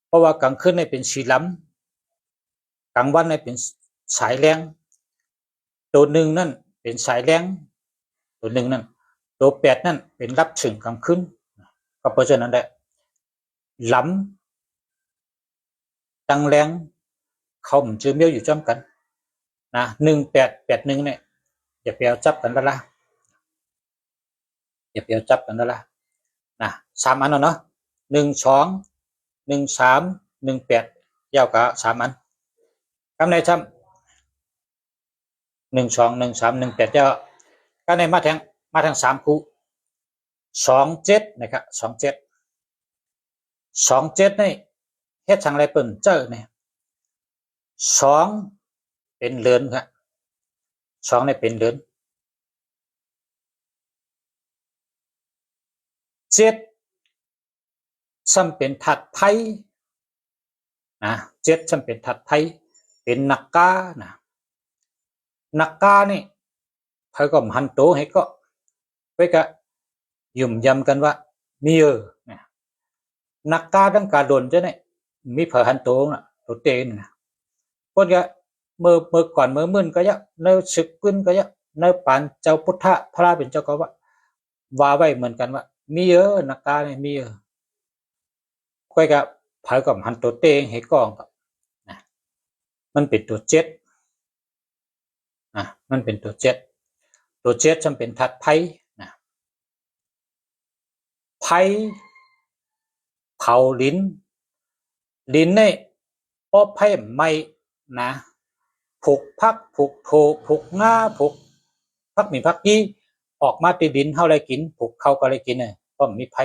เพราะว่ากลางคืนในเป็นสีล้ำกลางวันในเป็นสายแรงตัวหนึ่งนั่นเป็นสายแรงตัวหนึ่งนั่นตัว8นั่นเป็นรับซึ่งกลางคืนก็เพราะฉะนั้นแหละล้ำตั้งแรงเขามันจือเมียวอยู่จ้ำกันนะ1881เนี่ยอย่าไปเอาจับกันละอย่าไปเอาจับกันละนะ3 อันเนาะ1 2 1 3 1 8ยาวกับ3 อันคำในช้ำ1 2 1 3 1 8ยาวก็ในมาทาง3คู่27นะครับ27นี่เฮ็ดทางไรเปิ่นเจอเนี่ย2เป็นเลือนครับ2นี่เป็นเลือน7ซ้ำเป็นถัดไพ่นะ7ซ้ำเป็นถัดไพ่เป็นนักกานะนักกานี่เพิ่นก็หันโตให้ก็ไปก็ยุ่มยำกันว่ามีนะนักกาดังกาโดนจะเนี่ยมีเผอหันโตน่ะตัวเตนนะคนก็เมื่อก่อนเมื่อมื่นก็ยะเนื้อศึกขึ้นก็ยะเนื้อปานเจ้าพุทธะพระเป็นเจ้าก็ว่าไว้เหมือนกันว่ามีนักกาเนี่ยมีก็เผอกับหันตัวเตงให้กองกับนะมันเป็นตัว7มันเป็นตัว7จำเป็นทัดไพ่นะไพ่เผาลิ้นเนี่ยพอไพ่ไม่นะผูกพักผูกโถผูกง่าผูกพักมีพักยี่ออกมาตีดินเท่าไรกินผูกเข้าก็ไรกินเนี่ยเพราะมีไพ่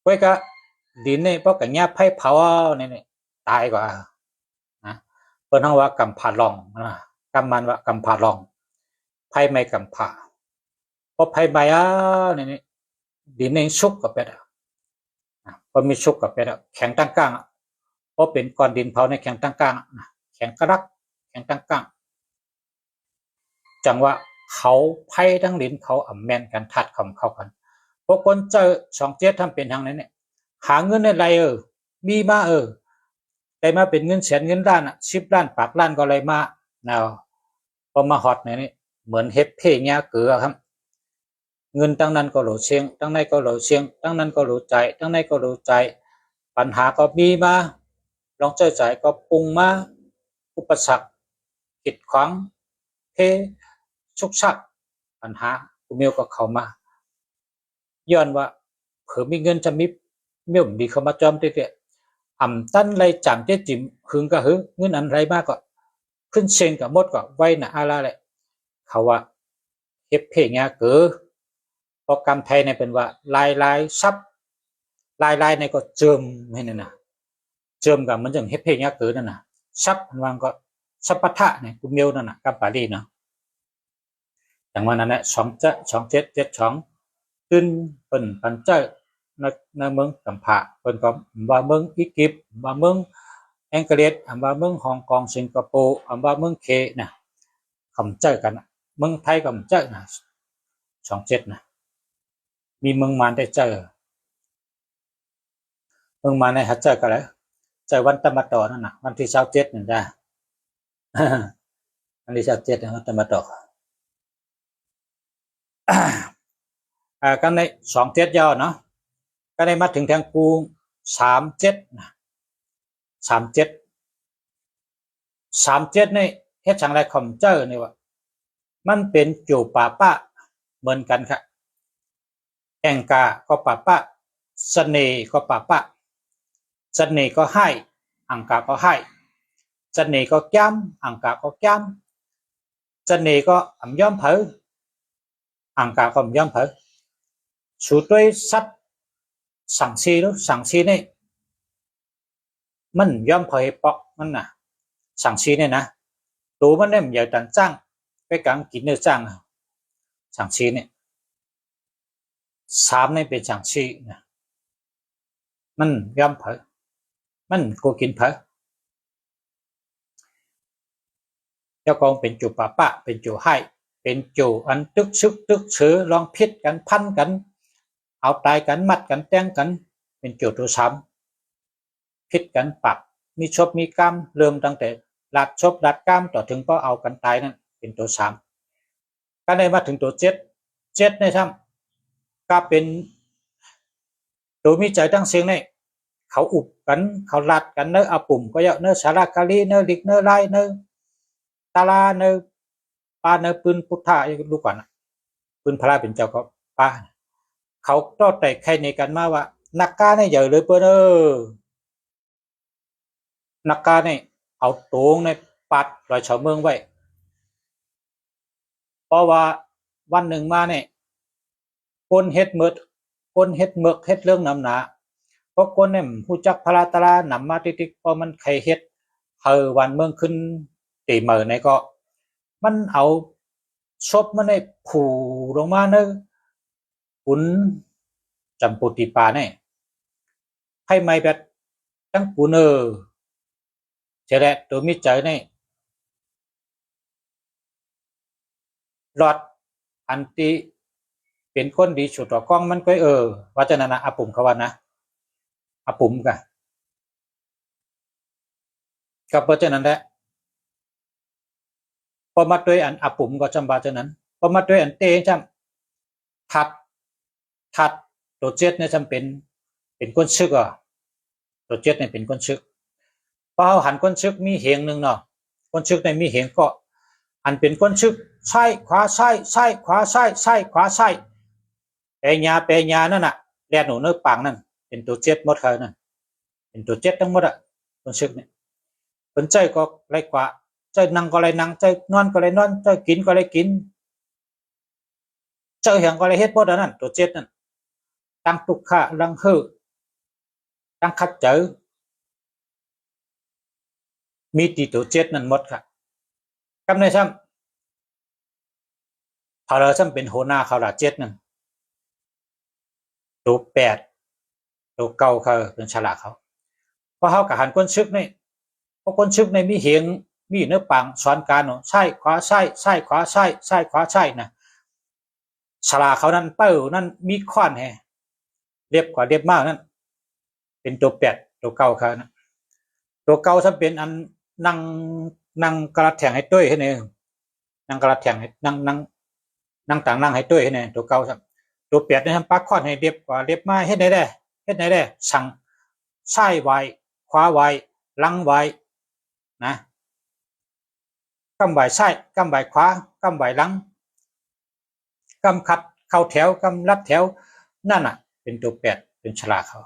ไว้ก็ดินเนี่ยเพราะกับเงี้ยไพ่เผาเนี่ยตายกว่านะเพิ่นว่ากำผาลองนะกำมันว่ากำผาลองไพ่ไม่กำผาเพราะไพ่ใบเนี่ยดินเนี่ยชุกกับเป็ดพอมีชุกกับเป็ดแข็งตั้งกลางเพราะเป็นก้อนดินเผาในแข็งตั้งกลางแข็งกระดักแข็งตั้งกลางจังว่าเขาไพ่ทั้งลิ้นเขาแม่นกันทัดคำเข้ากันพวกคนเจอ27ทำเป็นทางนั้นเนี่ยหาเงินอะไรมีมาได้มาเป็นเงินแสนเงินล้าน10 ล้านปากล้านก็อะไรมาเนาะพอมาฮอตเนี่ยเหมือนเฮ็ดเพงยาเกลือครับเงินตั้งนั้นก็โหลเชียงตั้งในก็โหลเชียงตั้งนั้นก็โหลใจตั้งในก็โหลใจปัญหาก็มีมาลองใจก็ปรุงมาอุปสรรคกีดขวางเพชุกชักปัญหากูเมียวก็เข้ามาย้อนว่าเผื่อมีเงินจะมีเมียวดีเข้ามาจอมเตี้ยตั้นไรจำเจ๊จิ๋มหึงก็เงินอันไรมากก็ขึ้นเชงกับมดก็ไว้นะอะไรแหละเขาว่าเฮ็ดเพงยาเกลือโปรแกรมไทยเนี่ยเป็นว่าลายซับลายในก็เจิมให้นั่นนะเจิมกับมันจังเฮ็ดเพลงยากเกินนั่นน่ะซับมันวางก็ซับปะทะเนี่ยกูเมียวนั่นน่ะกับปารีเนาะอย่างวันนั้นแหละ2772ขึ้นเปิ้นปันเจ้าในเมืองกัมพาเปิ้นก็ว่าเมืองอียิปต์ว่าเมืองอังกฤษว่าเมืองฮ่องกงสิงคโปร์ว่าเมืองเคน่ะคำเจ้ากันเมืองไทยก็เจ้าน่ะ 27นะมีเมืองมานได้เจอเมืองมานในฮัจเจอกันแล้วเจอวันตะมาต่อนั่นน่ะวันที่27นั่นจ้ะ วันที่27นะวันตะมาต่อกันใน27ย่อเนาะก็ได้มาถึงทางกรุง37นะ37นี่เฮ็ดจังไรคอมเจอร์นี่ว่ามันเป็นจูป่าป้าเหมือนกันค่ะแองกาก็ป่าป้าเสน่ห์ก็ป่าป้าเสน่ห์ก็ให้อังกาก็ให้เสน่ห์ก็แก้มอังกาก็แก้มเสน่ห์ก็อ่ำย่อมเผออังกาก็อ่ำย่อมเผอสูด้วยซัดสังซีแล้วสังซีนี่มันย่อมเผอปอกมันน่ะสังซีเนี่ยนะตัวมันเนี่ยมันใหญ่ตันจ้างไปกังกินเนื้อจ้างสังซีเนี่ย3นี่เป็นสังซีนะมันย่อมเผอมันกูกินเผอเจ้ากองเป็นจูป่าป้าเป็นจูให้เป็นจูอันตึกซึกตึกซื้อลองพิษกันพันกันเอาตายกันมัดกันแต่งกันเป็นจูตัวซ้ำพิษกันปักมีชบมีกรรมเริ่มตั้งแต่ลัดชบลัดกรรมต่อถึงก็เอากันตายนั่นเป็นตัว3ก็ได้มาถึงตัว7ในถ้ำก็เป็นตัวมีใจตั้งเสียงในเขาอุบกันเขาลัดกันเนื้ออาปุ่มก็เยอะเนื้อสารคาลีเนื้อลิกเนื้อไล่เนื้อตาลาเนื้อปาเนื้อปืนพุทธะลูกก่อนปืนพระเป็นเจ้าก็ปาเขาต่อแต่ใครในกันมาว่านักการเนี่ยใหญ่เลยเปิ้นนักการเนี่ยเอาตรงในปัดลอยชาวเมืองไว้เพราะว่าวันหนึ่งมาเนี่ยคนเฮ็ดเมือกเฮ็ดเรื่องนำหนาเพราะคนเนี่ยผู้จักพลาตลานำมาติ๊กๆพอมันใครเฮ็ดวันเมืองขึ้นตีเมือในก็มันเอาศพมันได้ผูลงมาเนอะขุนจำปุติปาเนี่ยให้ไม่แบบตั้งปูเนอเจริญตัวมิจฉาเนี่ยหลอดอันตีเป็นคนดีสุดต่อกล้องมันก็ว่าจะนั่นนะอาปุ่มเขาว่านะอาปุ่มกันกับเพราะฉะนั้นแหละพอมาด้วยอันอาปุ่มก็จำบาฉะนั้นพอมาด้วยอันเตงจำทัดตัวเจ็ดเนี่ยจำเป็นก้นชึกอ่ะตัวเจ็ดเนี่ยเป็นก้นชึกพอเขาหันก้นชึกมีเหงหนึ่งเนาะก้นชึกในมีเหงก็อันเป็นก้นชึกใช่ขวาใช่ขวาใช่ขวาใช่เปียนั่นน่ะแลหนูเนื้อปังนั่นเป็นตัวเจ็ดหมดเลยนั่นเป็นตัวเจ็ดทั้งหมดอ่ะก้นชึกเนี่ยเป็นใจก็ไรกว่าใจนั่งก็ไรนั่งใจนอนก็ไรนอนใจกินก็ไรกินใจเหียงก็ไรเฮ็ดหมดนั่นตัวเจ็ดนั่นตั้งตุกขะลังฮือตั้งคัดเจอมีตีตัวเจ็ดนั่นหมดค่ะกำในซ้ำพอเราซ้ำเป็นหัวหน้าเขาละเจ็ดนั่นตัว8ตัว9เขาเป็นฉลาดเขาเพราะเขากับหันก้นชึกนี่เพราะก้นชึกในมีเหงมีเนื้อปังสอนการเนาะใช่ขวาใช่ขวาใช่ขวาใช่นะฉลาดเขานั่นเป้านั่นมีข้อนแฮเรียบกว่าเรียบมากนั่นเป็นตัว8ตัว9เขานะตัว9ซ้ำเป็นอันนั่งกระแทงให้ด้วยให้เนี่ยนั่งกระแทงให้นั่งต่างนั่งให้ด้วยให้เนี่ยตัว9ซ้ำตัว8เนี่ยทำปักข้อนให้เรียบกว่าเรียบมาเฮ็ดไหนได้สั่งซ้ายไวขวาไวหลังไวนะกำไวซ้ายกำไวขวากำไวหลังกำขัดเข้าแถวกำรับแถวนั่นน่ะเป็นตัว8เป็นฉลาดเขา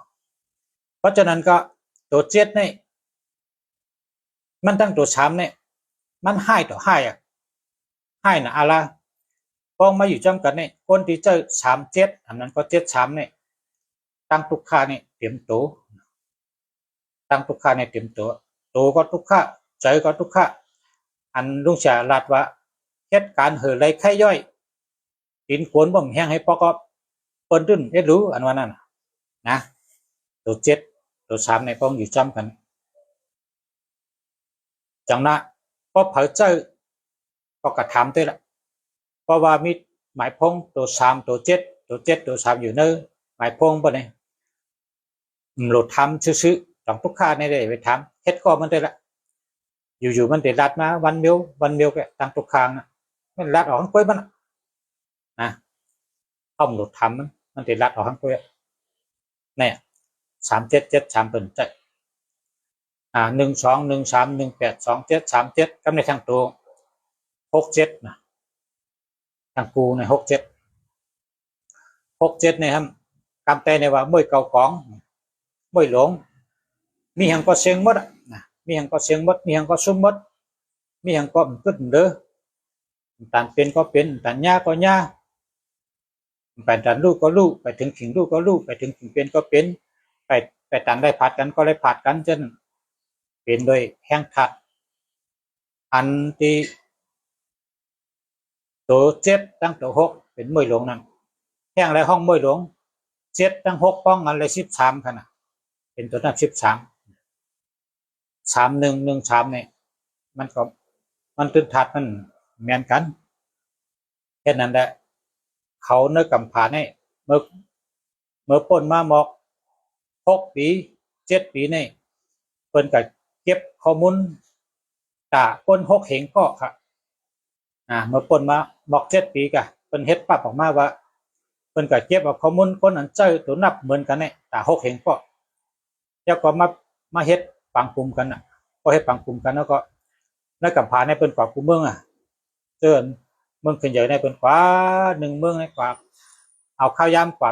เพราะฉะนั้นก็ตัว7นี่มันตั้งตัว3เนี่ยมันให้ต่อให้อ่ะให้นะอะไรพองมาอยู่จำกันเนี่ยคนที่เจอ37อันนั้นก็73เนี่ยตั้งทุกค่าเนี่ยเตรียมตัวตั้งทุกค่าเนี่ยเตรียมตัวตัวก็ทุกค่าใจก็ทุกค่าอันลุงเสียลาดว่าเหตุการณ์เหือไรไข้ย่อยกินขวนบ่มแห้งให้ปอกเปิ้นดึ้นเอ็ดรู้อันว่านั่นนะตัว7ตัว3เนี่ยพองอยู่จำกันจังนะพอเผาเจอก็กระทำด้วยละเพราะว่ามิ หมายพงตัวสามตัวเจ็ดตัวสามอยู่เนอหมายพงปะเนี่ยหลุดทำซื้อต้องทุกข้าในได้ไปทำเฮ็ดก็มันได้ละอยู่มันได้รัดมาวันเมียวแกตั้งทุกครั้งมันรัดออกข้างก้อยมันนะห้องหลุดทำมันได้รัดออกข้างก้อยเนี่ย377เป็นใจ1213182737กำในทางตัว67นะทางกูใน67เนี่ยครับกำแต่ในว่าเมื่อเก่ากองเมื่อหลงมีหังก็เสียงมดนะมีหังก็เสียงมดมีหังก็ซุ่มมดมีหังก็ขึ้นเด้อตันเป็นก็เป็นตันยาก็ยาไปตันลูกก็ลูกไปถึงขิงลูกก็ลูกไปถึงขิงเป็นก็เป็นไปตันได้ผัดกันก็เลยผัดกันจนเป็นโดยแห้งขัดอันที่ตัวเจ็ดตั้งตัวหกเป็นมวยหลวงนั่นแห้งไรห้องมวยหลวงเจ็ดตั้งหกป้องกันเลย13ขนาดเป็นตัวนั้น3113เนี่ยมันก็มันตื่นถัดมันเหมือนกันแค่นั้นแหละเขาเนื้อกำผ่านให้เมื่อปนมาหมอก6 ปี7 ปีนี่เพิ่นก็เก็บข้อมูลตาปน6เหงก็ค่ะเมื่อปนมาหมอก7 ปีก็เพิ่นเฮ็ดปั๊บออกมาว่าเพิ่นก็เก็บเอาข้อมูลคนอันเจ้าตัวนับเหมือนกันนี่ตา6เหงก็แล้วก็มาเฮ็ดปังกลุ่มกันพอเฮ็ดปังกลุ่มกันแล้วก็เนื้อกำผ่านให้เพิ่นกว่ากูเมืองเจิ้นเมืองขึ้นใหญ่ในเพิ่นกว่า1เมืองในกว่าเอาข้าวยามกว่า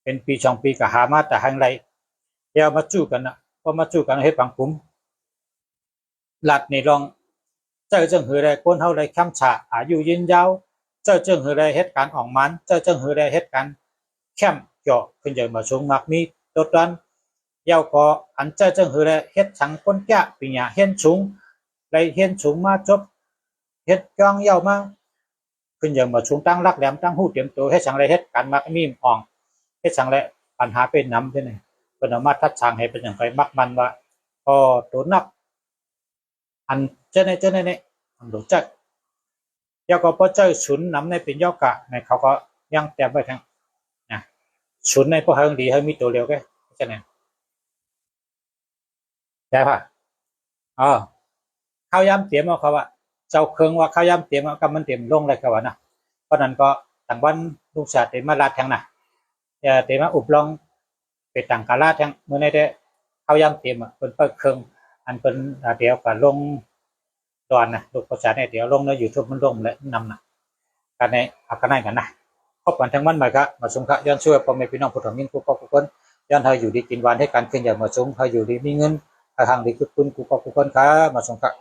เป็นปี2 ปีก็หามาแต่ทางไรเดี๋ยวมาจู้กันพอมาจู้กันเฮ็ดปังกลุ่มหลัดนี่ลองเจ้าจังหือได้คนเฮาได้ค้ำฉะอายุยืนยาวเจ้าจังหือได้เฮ็ดการออกมันเจ้าจังหือได้เฮ็ดการแคมเจาะขึ้นใหญ่มาสูงมักมีตัวตันเย้าก็อันเจ้าจังหือได้เฮ็ดสังคนแก่ปีหญ้าเฮียนสูงได้เฮียนสูงมาจบเฮ็ดจ้องเย้ามาขึ้นใหญ่มาสูงตั้งรักแหลมตั้งหู้เตรียมตัวเฮ็ดสังไรเฮ็ดการมักมีอ่องเฮ็ดสังไรปัญหาเป็นนำที่นี่เพิ่นเอามาทัดทางให้เป็นอย่างไรมักมันว่าพอตัวนับอันเจ้าในนี่อันรู้จักเย้าก็พอเจ้าศูนย์นำในเป็นย่อกะในเขาก็ยังเตรียมไว้ทั้งนะศูนย์ในพวกเฮาดีเฮามีตัวเร็วแกใช่ไหมใช่ป่ะข้าวยามเตรียมเอาเขาว่าเจ้าเครื่องว่าข้าวยามเตรียมเอากำมันเตรียมลงเลยเขาว่านะเพราะนั้นก็ต่างวันลูกชาติมาลาดแทงน่ะเตรียมมาอุบลองไปต่างกาลาดแทงเมื่อในได้ข้าวยามเตรียมเพิ่นเปิดเครื่องอันเป็นเดี๋ยวก็ลงดอนนะลูกประชาเนี่ยเดี๋ยวลงใน YouTube มันลงและนำนะกันในอากันได้กันนะครบกันทั้งมันไปครับมาสงเคราะห์ย้อนช่วยพ่อแม่พี่น้องผู้ถมินผู้ปกครองย้อนเฮาอยู่ดีกินหวานให้การขึ้นอย่างมาสงเฮาอยู่ดีมีเงินทางดีคือคุณผู้ปกครองครับมาสงเคราะห์